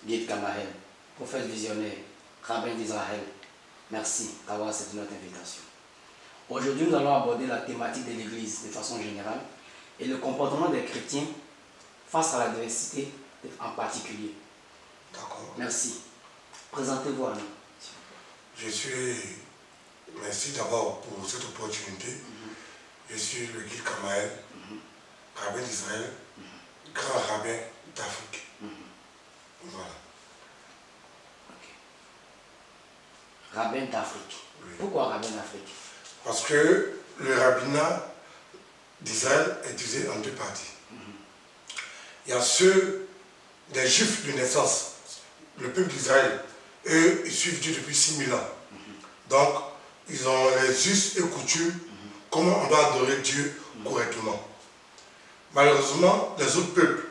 Guide Kamahel, prophète visionnaire, rabbin d'Israël. Merci d'avoir accepté notre invitation. Aujourd'hui, nous allons aborder la thématique de l'Église de façon générale et le comportement des chrétiens face à la diversité en particulier. D'accord. Merci. Présentez-vous à nous. Merci d'abord pour cette opportunité. Je suis le guide Kamahel, rabbin d'Israël, grand rabbin d'Afrique. Voilà. Okay. Rabbin d'Afrique. Oui. Pourquoi rabbin d'Afrique? Parce que le rabbinat d'Israël est divisé en deux parties. Il y a ceux des Juifs de naissance, le peuple d'Israël. Eux, ils suivent Dieu depuis 6000 ans. Donc, ils ont les us et coutumes, comment on doit adorer Dieu correctement. Malheureusement, les autres peuples,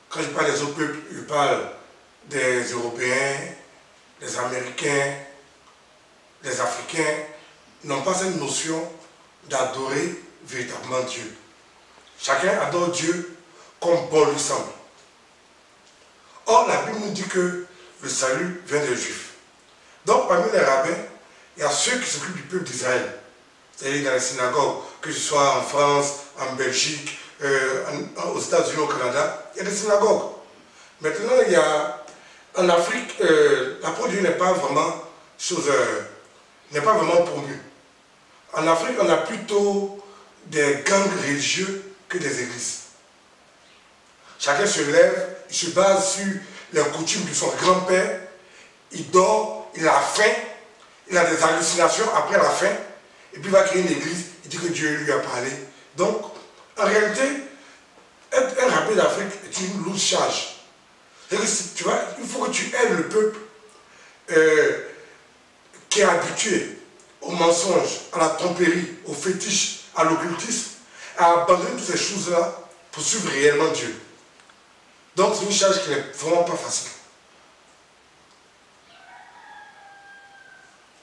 quand je parle des autres peuples, je parle des Européens, des Américains, des Africains, n'ont pas cette notion d'adorer véritablement Dieu. Chacun adore Dieu comme bon lui semble. Or, la Bible nous dit que le salut vient des Juifs. Donc, parmi les rabbins, il y a ceux qui s'occupent du peuple d'Israël. C'est-à-dire dans les synagogues, que ce soit en France, en Belgique, aux États-Unis, au Canada, il y a des synagogues. Maintenant, il y a en Afrique, la produit n'est pas vraiment promue. En Afrique, on a plutôt des gangs religieux que des églises. Chacun se lève, il se base sur les coutumes de son grand-père, il dort, il a faim, il a des hallucinations après la faim, et puis il va créer une église, il dit que Dieu lui a parlé. Donc, en réalité, être un rabbin d'Afrique est une lourde charge. Tu vois, il faut que tu aides le peuple qui est habitué au mensonge, à la tromperie, au fétiche, à l'occultisme, à abandonner toutes ces choses-là pour suivre réellement Dieu. Donc c'est une charge qui n'est vraiment pas facile.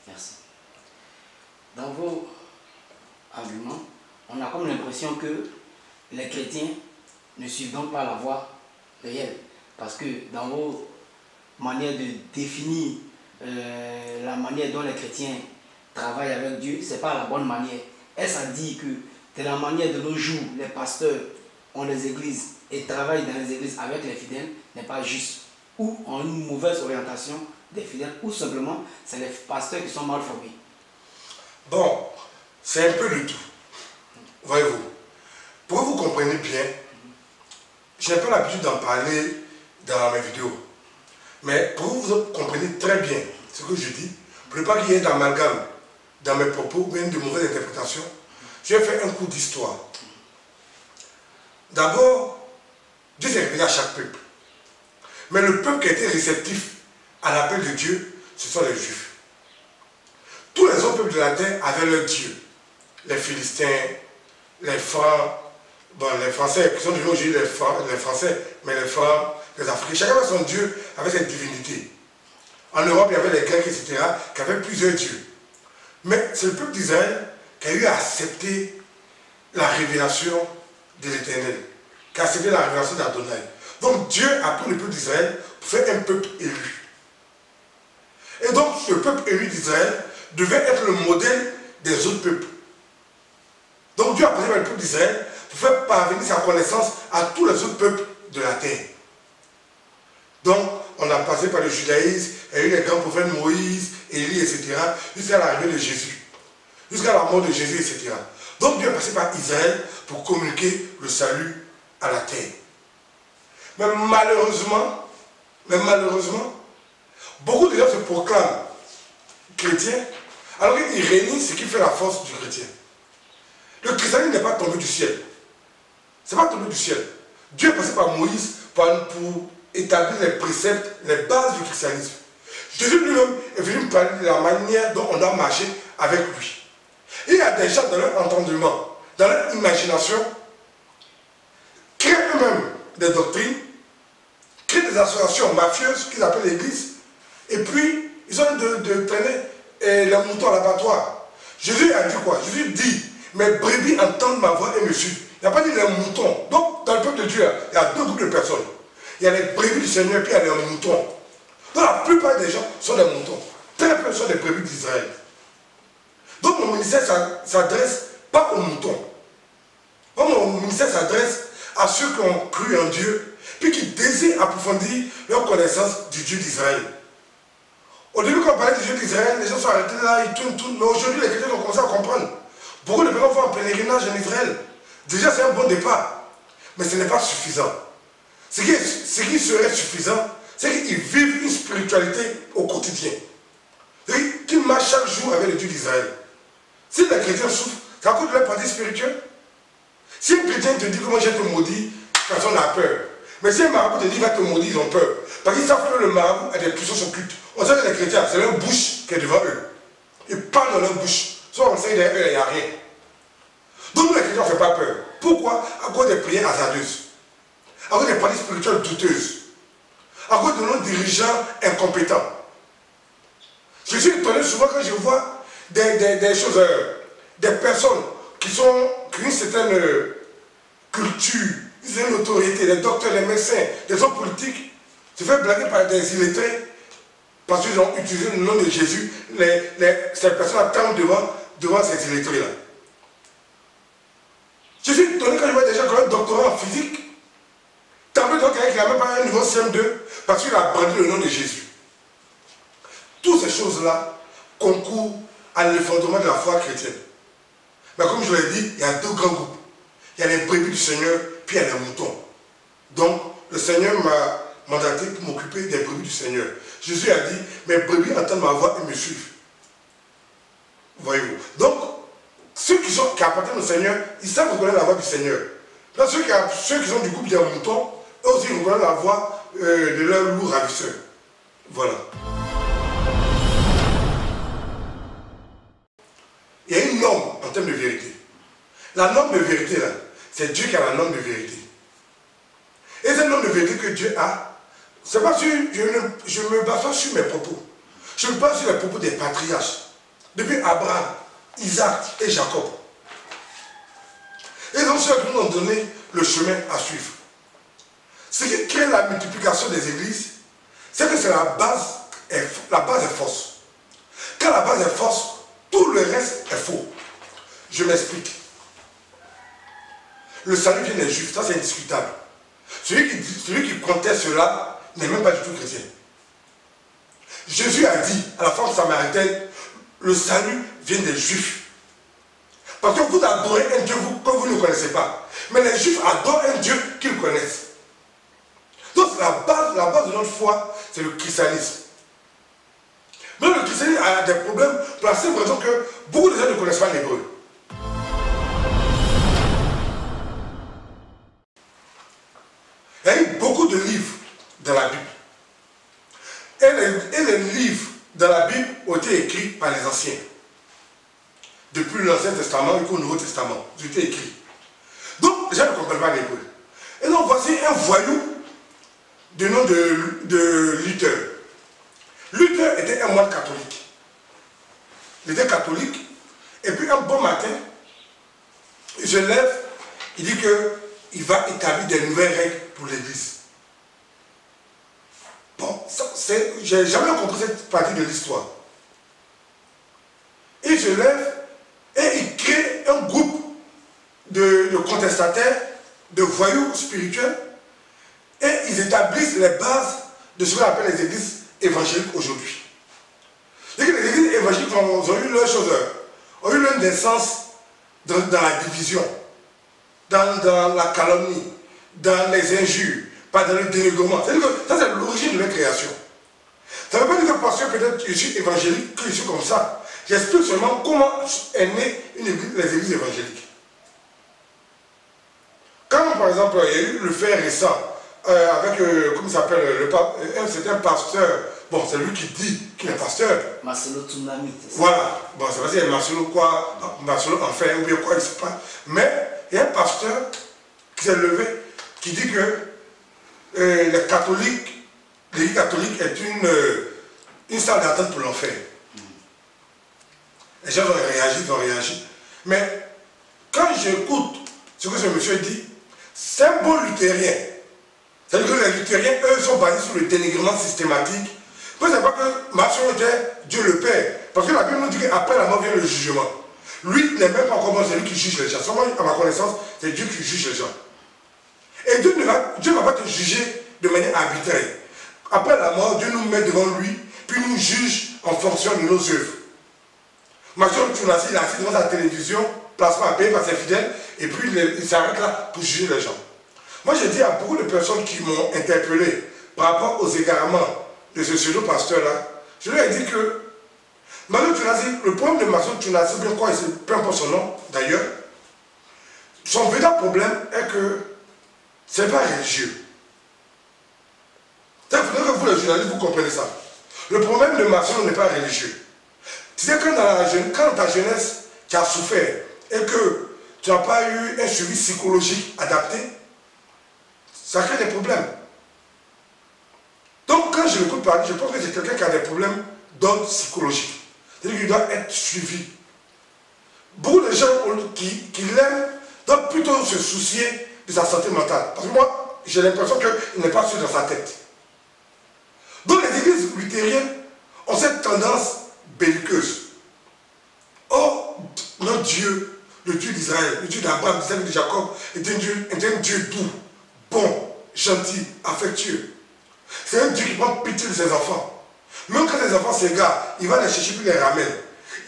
Merci. Dans vos arguments, on a comme l'impression que les chrétiens ne suivent donc pas la voie réelle. Parce que dans vos manières de définir la manière dont les chrétiens travaillent avec Dieu, ce n'est pas la bonne manière. Est-ce à dire que de la manière de nos jours, les pasteurs ont des églises et travaillent dans les églises avec les fidèles n'est pas juste, ou ont une mauvaise orientation des fidèles, ou simplement c'est les pasteurs qui sont mal formés? Bon, c'est un peu du tout. Voyez-vous, pour que vous compreniez bien, je n'ai pas l'habitude d'en parler dans mes vidéos, mais pour que vous compreniez très bien ce que je dis, pour ne pas qu'il y ait d'amalgame dans mes propos, même de mauvaises interprétations, je vais faire un cours d'histoire. D'abord, Dieu s'est révélé à chaque peuple. Mais le peuple qui a été réceptif à l'appel de Dieu, ce sont les Juifs. Tous les autres peuples de la terre avaient leur Dieu. Les Philistins, les Francs, bon, les Français, qui sont devenus aujourd'hui les Français, mais les Francs, les Africains, chacun avait son Dieu, avait cette divinité. En Europe, il y avait les Grecs, etc., qui avaient plusieurs dieux. Mais c'est le peuple d'Israël qui a eu à accepter la révélation de l'Éternel, qui a accepté la révélation d'Adonai. Donc Dieu a pris le peuple d'Israël pour faire un peuple élu. Et donc ce peuple élu d'Israël devait être le modèle des autres peuples. Donc Dieu a pris le peuple d'Israël pour faire parvenir sa connaissance à tous les autres peuples de la terre. Donc on a passé par le judaïsme, il y a eu les grands prophètes Moïse, Élie, etc., jusqu'à l'arrivée de Jésus, jusqu'à la mort de Jésus, etc. Donc Dieu est passé par Israël pour communiquer le salut à la terre. Mais malheureusement, beaucoup de gens se proclament chrétiens, alors qu'ils réunissent ce qui fait la force du chrétien. Le christianisme n'est pas tombé du ciel. Ce n'est pas tombé du ciel. Dieu est passé par Moïse pour établir les préceptes, les bases du christianisme. Jésus lui-même est venu me parler de la manière dont on doit marcher avec lui. Et il y a des gens dans leur entendement, dans leur imagination, créent eux-mêmes des doctrines, créent des associations mafieuses qu'ils appellent l'église, et puis ils ont de traîner les moutons à l'abattoir. Jésus a dit quoi? Jésus dit, mes brebis entendent ma voix et me suivent. Il n'a pas dit les moutons. Donc dans le peuple de Dieu, il y a deux groupes de personnes. Il y a les brebis du Seigneur, puis il y a les moutons. Donc la plupart des gens sont des moutons. Très peu sont des brebis d'Israël. Donc mon ministère s'adresse pas aux moutons. Donc, mon ministère s'adresse à ceux qui ont cru en Dieu, puis qui désirent approfondir leur connaissance du Dieu d'Israël. Au début, quand on parlait du Dieu d'Israël, les gens sont arrêtés là, ils tournent. Mais aujourd'hui, les chrétiens ont commencé à comprendre. Beaucoup de personnes vont en pèlerinage en Israël. Déjà, c'est un bon départ. Mais ce n'est pas suffisant. Ce qui serait suffisant, c'est qu'ils vivent une spiritualité au quotidien. Qu'ils marchent chaque jour avec le Dieu d'Israël. Si les chrétiens souffrent, c'est à cause de leur pratique spirituelle. Si un chrétien te dit que moi je te maudis, personne n'a peur. Mais si un marabout te dit qu'il va te maudire, ils ont peur. Parce qu'ils savent que le marabout a des puissances occultes. On sait que les chrétiens, c'est leur bouche qui est devant eux. Ils parlent dans leur bouche. Soit on sait que derrière eux, il n'y a rien. Donc nous les chrétiens, on ne fait pas peur. Pourquoi? À cause des prières hasardeuses. À cause des pratiques spirituelles douteuses. À cause de nos dirigeants incompétents. Je suis étonné souvent quand je vois des choses, des personnes qui ont une certaine culture, une autorité, des docteurs, des médecins, des hommes politiques, se faire blaguer par des illettrés parce qu'ils ont utilisé le nom de Jésus. Ces personnes attendent devant ces illettrés-là. Je suis étonné quand je vois des gens qui ont un doctorat en physique, taper donc quelqu'un qui n'a même pas un niveau CM2 parce qu'il a brandi le nom de Jésus. Toutes ces choses-là concourent à l'effondrement de la foi chrétienne. Mais comme je l'ai dit, il y a deux grands groupes. Il y a les brebis du Seigneur, puis il y a les moutons. Donc, le Seigneur m'a mandaté pour m'occuper des brebis du Seigneur. Jésus a dit, mes brebis entendent ma voix et me suivent. Voyez-vous. Donc, ceux qui appartiennent au Seigneur, ils savent reconnaître la voix du Seigneur. Là, ceux qui sont du groupe des moutons, eux aussi reconnaissent la voix de leur loup ravisseur. Voilà. Il y a une norme en termes de vérité. La norme de vérité, là, c'est Dieu qui a la norme de vérité. Et cette norme de vérité que Dieu a, c'est pas sur, je ne me base pas sur mes propos. Je me base sur les propos des patriarches. Depuis Abraham, Isaac et Jacob. Et donc ceux qui nous ont donné le chemin à suivre. Ce qui crée la multiplication des églises, c'est que la base est fausse. Quand la base est fausse, tout le reste est faux. Je m'explique. Le salut vient des Juifs, ça c'est indiscutable. Celui qui conteste cela n'est même pas du tout chrétien. Jésus a dit à la femme samaritaine, le salut vient des Juifs. Parce que vous adorez un Dieu que vous ne connaissez pas. Mais les Juifs adorent un Dieu qu'ils connaissent. Donc la base de notre foi, c'est le christianisme. Mais le christianisme a des problèmes pour la simple raison que beaucoup de gens ne connaissent pas l'hébreu. Il y a eu beaucoup de livres dans la Bible. Et les livres dans la Bible ont été écrits par les anciens. Depuis l'Ancien Testament jusqu'au Nouveau Testament. Ils ont été écrits. Donc, les gens ne comprennent pas l'hébreu. Et donc, voici un voyou du nom de Luther. Luther était un moine catholique. Il était catholique. Et puis, un bon matin, il se lève, il dit qu'il va établir des nouvelles règles pour l'Église. Bon, j'ai jamais compris cette partie de l'histoire. Il se lève et il crée un groupe de contestataires, de voyous spirituels, et ils établissent les bases de ce qu'on appelle les églises évangéliques aujourd'hui. Les églises évangéliques ont eu leur chose, ont eu leur naissance dans la division, dans la calomnie, dans les injures, pas dans le dénigrement. C'est-à-dire que ça, c'est l'origine de leur création. Ça ne veut pas dire que parce que peut-être je suis évangélique, que je suis comme ça. J'explique seulement comment est née les églises évangéliques. Quand, par exemple, il y a eu le fait récent, avec, comment il s'appelle, c'est un pasteur, bon, c'est lui qui dit qu'il est pasteur. Marcelo Tsunami. Voilà, bon, c'est pas si c'est Marcelo quoi, Marcelo Enfer, ou bien quoi, je ne sais pas. Mais il y a un pasteur qui s'est levé, qui dit que les catholiques, l'église catholique est une salle d'attente pour l'enfer. Les gens ont réagi. Mais quand j'écoute ce que ce monsieur dit, c'est un bon luthérien. C'est-à-dire que les luthériens, eux, sont basés sur le dénigrement systématique. Moi, je ne sais pas que Maçon était Dieu le Père. Parce que la Bible nous dit qu'après la mort vient le jugement. Lui n'est même pas encore mort, c'est lui qui juge les gens. Seulement, à ma connaissance, c'est Dieu qui juge les gens. Et Dieu ne va pas te juger de manière arbitraire. Après la mort, Dieu nous met devant lui, puis nous juge en fonction de nos œuvres. Maçon Tchounassi, il est assis devant sa télévision, placement à payer par ses fidèles, et puis il s'arrête là pour juger les gens. Moi, j'ai dit à beaucoup de personnes qui m'ont interpellé par rapport aux égarements de ce pseudo-pasteur-là, je leur ai dit que Maçon Tchounassi, le problème de Maçon Tchounassi, bien quoi, peu importe son nom d'ailleurs, son véritable problème est que ce n'est pas religieux. Il faudrait que vous, les journalistes, vous compreniez ça. Le problème de Maçon n'est pas religieux. Tu sais que quand dans ta jeunesse, tu as souffert et que tu n'as pas eu un suivi psychologique adapté, ça crée des problèmes. Donc quand je l'écoute parler, je pense que c'est quelqu'un qui a des problèmes d'ordre psychologique. C'est-à-dire qu'il doit être suivi. Beaucoup de gens qui l'aiment doivent plutôt se soucier de sa santé mentale. Parce que moi, j'ai l'impression qu'il n'est pas sûr dans sa tête. Donc les églises luthériennes ont cette tendance belliqueuse. Or, notre Dieu, le Dieu d'Israël, le Dieu d'Abraham, d'Isaac et de Jacob, est un Dieu doux, bon, gentil, affectueux. C'est un Dieu qui prend pitié de ses enfants. Même quand les enfants s'égarent, il va les chercher puis les ramène.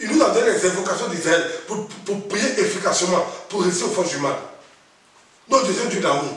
Il nous a donné les invocations d'Israël pour prier efficacement, pour réussir aux forces du mal. Notre Dieu est un Dieu d'amour.